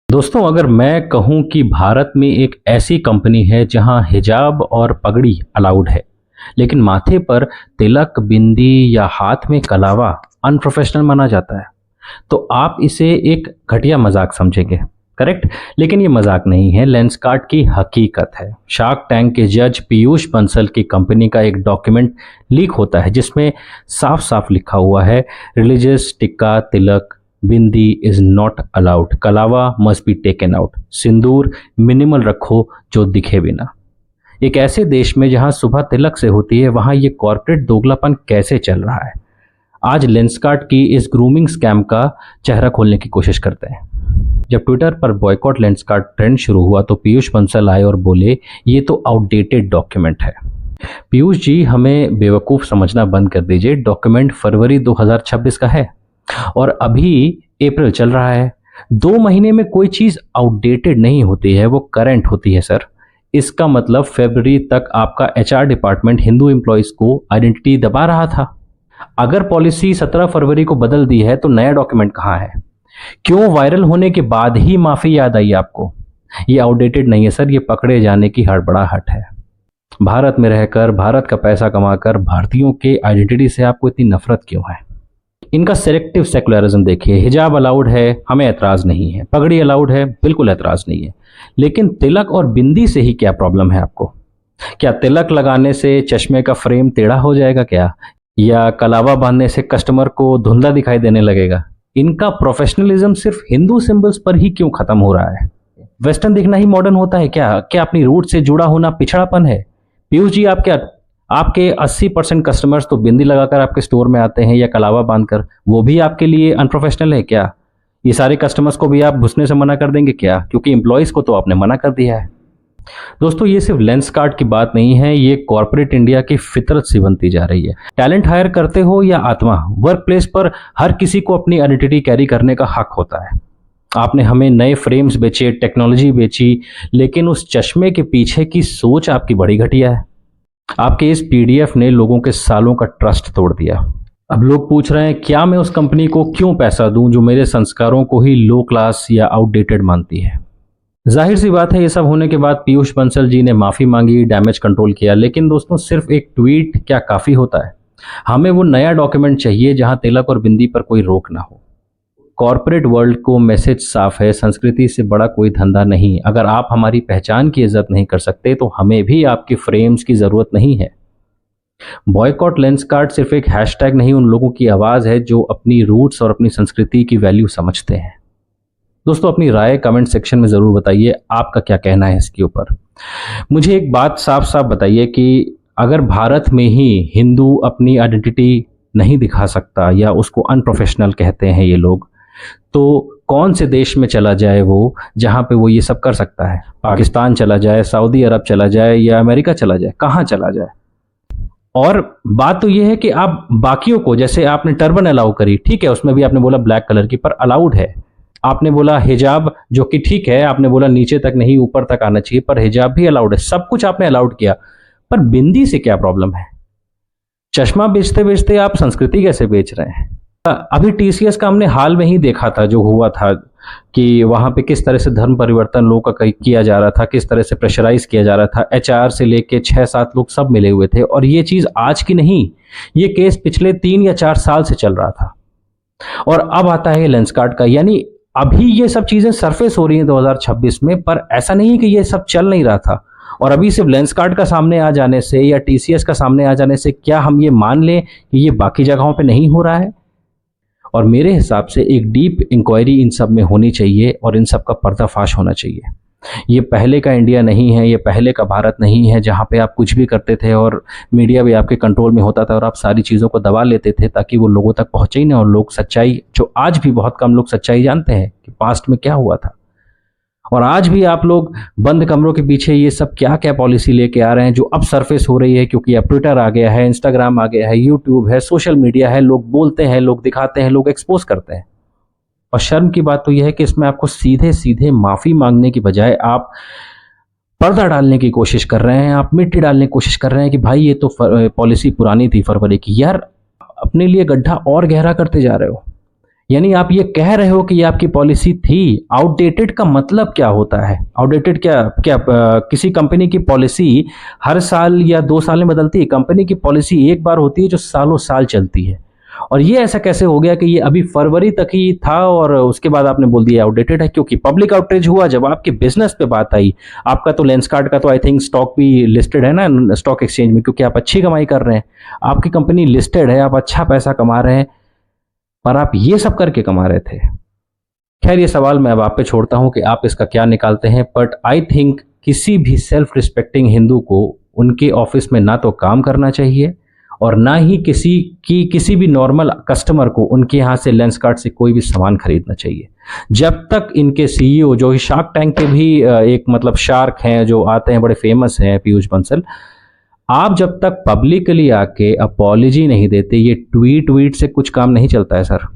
दोस्तों, अगर मैं कहूं कि भारत में एक ऐसी कंपनी है जहां हिजाब और पगड़ी अलाउड है, लेकिन माथे पर तिलक, बिंदी या हाथ में कलावा अनप्रोफेशनल माना जाता है, तो आप इसे एक घटिया मजाक समझेंगे। करेक्ट। लेकिन ये मजाक नहीं है, लेंसकार्ट की हकीकत है। शार्क टैंक के जज पीयूष बंसल की कंपनी का एक डॉक्यूमेंट लीक होता है जिसमें साफ साफ लिखा हुआ है, religious tikka, tilak, bindi is not allowed, kalava must be taken out, sindoor minimal रखो जो दिखे बिना। एक ऐसे देश में जहां सुबह तिलक से होती है, वहां ये कॉर्पोरेट दोगलापन कैसे चल रहा है? आज लेंसकार्ट की इस ग्रूमिंग स्कैम का चेहरा खोलने की कोशिश करते हैं। जब ट्विटर पर बॉयकॉट लेंसकार्ट ट्रेंड शुरू हुआ तो पीयूष बंसल आए और बोले, ये तो आउटडेटेड डॉक्यूमेंट है। पीयूष जी, हमें बेवकूफ़ समझना बंद कर दीजिए। डॉक्यूमेंट फरवरी 2026 का है और अभी अप्रैल चल रहा है। 2 महीने में कोई चीज़ आउटडेटेड नहीं होती है, वो करंट होती है सर। इसका मतलब फरवरी तक आपका एचआर डिपार्टमेंट हिंदू एम्प्लॉयज़ को आइडेंटिटी दबा रहा था। अगर पॉलिसी 17 फरवरी को बदल दी है तो नया डॉक्यूमेंट कहाँ है? क्यों वायरल होने के बाद ही माफ़ी याद आई आपको? ये आउटडेटेड नहीं है सर, ये पकड़े जाने की हड़बड़ाहट है। भारत में रहकर, भारत का पैसा कमाकर भारतीयों के आइडेंटिटी से आपको इतनी नफरत क्यों है? इनका सेलेक्टिव सेकुलरिज्म देखिए। हिजाब अलाउड है, हमें एतराज़ नहीं है। पगड़ी अलाउड है, बिल्कुल एतराज़ नहीं है। लेकिन तिलक और बिंदी से ही क्या प्रॉब्लम है आपको? क्या तिलक लगाने से चश्मे का फ्रेम टेढ़ा हो जाएगा क्या? या कलावा बांधने से कस्टमर को धुंधला दिखाई देने लगेगा? इनका प्रोफेशनलिज्म सिर्फ हिंदू सिंबल्स पर ही क्यों खत्म हो रहा है? वेस्टर्न दिखना ही मॉडर्न होता है क्या? क्या अपनी रूट से जुड़ा होना पिछड़ापन है? पीयूष जी, आपके 80% कस्टमर्स तो बिंदी लगाकर आपके स्टोर में आते हैं या कलावा बांधकर, वो भी आपके लिए अनप्रोफेशनल है क्या? ये सारे कस्टमर्स को भी आप घुसने से मना कर देंगे क्या? क्योंकि एम्प्लॉयज़ को तो आपने मना कर दिया है। दोस्तों, ये सिर्फ लेंसकार्ट की बात नहीं है, ये कॉर्पोरेट इंडिया की फितरत सी बनती जा रही है। टैलेंट हायर करते हो या आत्मा, वर्क प्लेस पर हर किसी को अपनी आइडेंटिटी कैरी करने का हक होता है। आपने हमें नए फ्रेम्स बेचे, टेक्नोलॉजी बेची, लेकिन उस चश्मे के पीछे की सोच आपकी बड़ी घटिया है। आपके इस पीडीएफ ने लोगों के सालों का ट्रस्ट तोड़ दिया। अब लोग पूछ रहे हैं, क्या मैं उस कंपनी को क्यों पैसा दूं जो मेरे संस्कारों को ही लो क्लास या आउटडेटेड मानती है? जाहिर सी बात है, ये सब होने के बाद पीयूष बंसल जी ने माफ़ी मांगी, डैमेज कंट्रोल किया। लेकिन दोस्तों, सिर्फ एक ट्वीट क्या काफ़ी होता है? हमें वो नया डॉक्यूमेंट चाहिए जहां तिलक और बिंदी पर कोई रोक ना हो। कॉर्पोरेट वर्ल्ड को मैसेज साफ है, संस्कृति से बड़ा कोई धंधा नहीं। अगर आप हमारी पहचान की इज्जत नहीं कर सकते तो हमें भी आपके फ्रेम्स की ज़रूरत नहीं है। बॉयकॉट लेंसकार्ट सिर्फ एक हैशटैग नहीं, उन लोगों की आवाज़ है जो अपनी रूट्स और अपनी संस्कृति की वैल्यू समझते हैं। दोस्तों, अपनी राय कमेंट सेक्शन में ज़रूर बताइए, आपका क्या कहना है इसके ऊपर। मुझे एक बात साफ साफ बताइए कि अगर भारत में ही हिंदू अपनी आइडेंटिटी नहीं दिखा सकता या उसको अनप्रोफेशनल कहते हैं ये लोग, तो कौन से देश में चला जाए वो जहाँ पे वो ये सब कर सकता है? पाकिस्तान चला जाए, सऊदी अरब चला जाए या अमेरिका चला जाए, कहाँ चला जाए? और बात तो ये है कि आप बाकियों को, जैसे आपने टर्बन अलाउ करी, ठीक है, उसमें भी आपने बोला ब्लैक कलर की, पर अलाउड है। आपने बोला हिजाब, जो कि ठीक है, आपने बोला नीचे तक नहीं ऊपर तक आना चाहिए, पर हिजाब भी अलाउड है। सब कुछ आपने अलाउड किया, पर बिंदी से क्या प्रॉब्लम है? चश्मा बेचते बेचते आप संस्कृति कैसे बेच रहे हैं? अभी टीसीएस का हमने हाल में ही देखा था, जो हुआ था कि वहां पे किस तरह से धर्म परिवर्तन लोगों का किया जा रहा था, किस तरह से प्रेशराइज किया जा रहा था। एचआर से लेके 6-7 लोग सब मिले हुए थे, और ये चीज आज की नहीं, ये केस पिछले 3 या 4 साल से चल रहा था। और अब आता है लेंसकार्ट का, यानी अभी ये सब चीजें सरफेस हो रही हैं 2026 में, पर ऐसा नहीं कि ये सब चल नहीं रहा था। और अभी सिर्फ लेंसकार्ट का सामने आ जाने से या टीसीएस का सामने आ जाने से क्या हम ये मान लें कि ये बाकी जगहों पे नहीं हो रहा है? और मेरे हिसाब से एक डीप इंक्वायरी इन सब में होनी चाहिए और इन सब का पर्दाफाश होना चाहिए। ये पहले का इंडिया नहीं है, ये पहले का भारत नहीं है जहाँ पे आप कुछ भी करते थे और मीडिया भी आपके कंट्रोल में होता था और आप सारी चीज़ों को दबा लेते थे ताकि वो लोगों तक पहुँचे ही ना, और लोग सच्चाई, जो आज भी बहुत कम लोग सच्चाई जानते हैं कि पास्ट में क्या हुआ था। और आज भी आप लोग बंद कमरों के पीछे ये सब क्या क्या पॉलिसी लेके आ रहे हैं जो अब सरफेस हो रही है, क्योंकि अब ट्विटर आ गया है, इंस्टाग्राम आ गया है, यूट्यूब है, सोशल मीडिया है, लोग बोलते हैं, लोग दिखाते हैं, लोग एक्सपोज करते हैं। और शर्म की बात तो यह है कि इसमें आपको सीधे सीधे माफ़ी मांगने की बजाय आप पर्दा डालने की कोशिश कर रहे हैं, आप मिट्टी डालने की कोशिश कर रहे हैं कि भाई ये तो पॉलिसी पुरानी थी फरवरी की। यार, अपने लिए गड्ढा और गहरा करते जा रहे हो। यानी आप ये कह रहे हो कि ये आपकी पॉलिसी थी। आउटडेटेड का मतलब क्या होता है? आउटडेटेड क्या क्या किसी कंपनी की पॉलिसी हर साल या 2 साल में बदलती है? कंपनी की पॉलिसी एक बार होती है जो सालों साल चलती है। और ये ऐसा कैसे हो गया कि ये अभी फरवरी तक ही था और उसके बाद आपने बोल दिया आउटडेटेड है? क्योंकि पब्लिक आउटरीच हुआ जब आपके बिजनेस पे बात आई। आपका तो लेंसकार्ट का तो आई थिंक स्टॉक भी लिस्टेड है ना स्टॉक एक्सचेंज में, क्योंकि आप अच्छी कमाई कर रहे हैं। आपकी कंपनी लिस्टेड है, आप अच्छा पैसा कमा रहे हैं, पर आप ये सब करके कमा रहे थे। खैर ये सवाल मैं अब आप पे छोड़ता हूँ कि आप इसका क्या निकालते हैं, बट आई थिंक किसी भी सेल्फ रिस्पेक्टिंग हिंदू को उनके ऑफिस में ना तो काम करना चाहिए और ना ही किसी भी नॉर्मल कस्टमर को उनके यहाँ से लेंस कार्ट से कोई भी सामान खरीदना चाहिए जब तक इनके सीईओ, जो शार्क टैंक के भी एक मतलब शार्क हैं जो आते हैं, बड़े फेमस हैं, पीयूष बंसल, आप जब तक पब्लिकली आके अपॉलॉजी नहीं देते, ये ट्वीट से कुछ काम नहीं चलता है सर।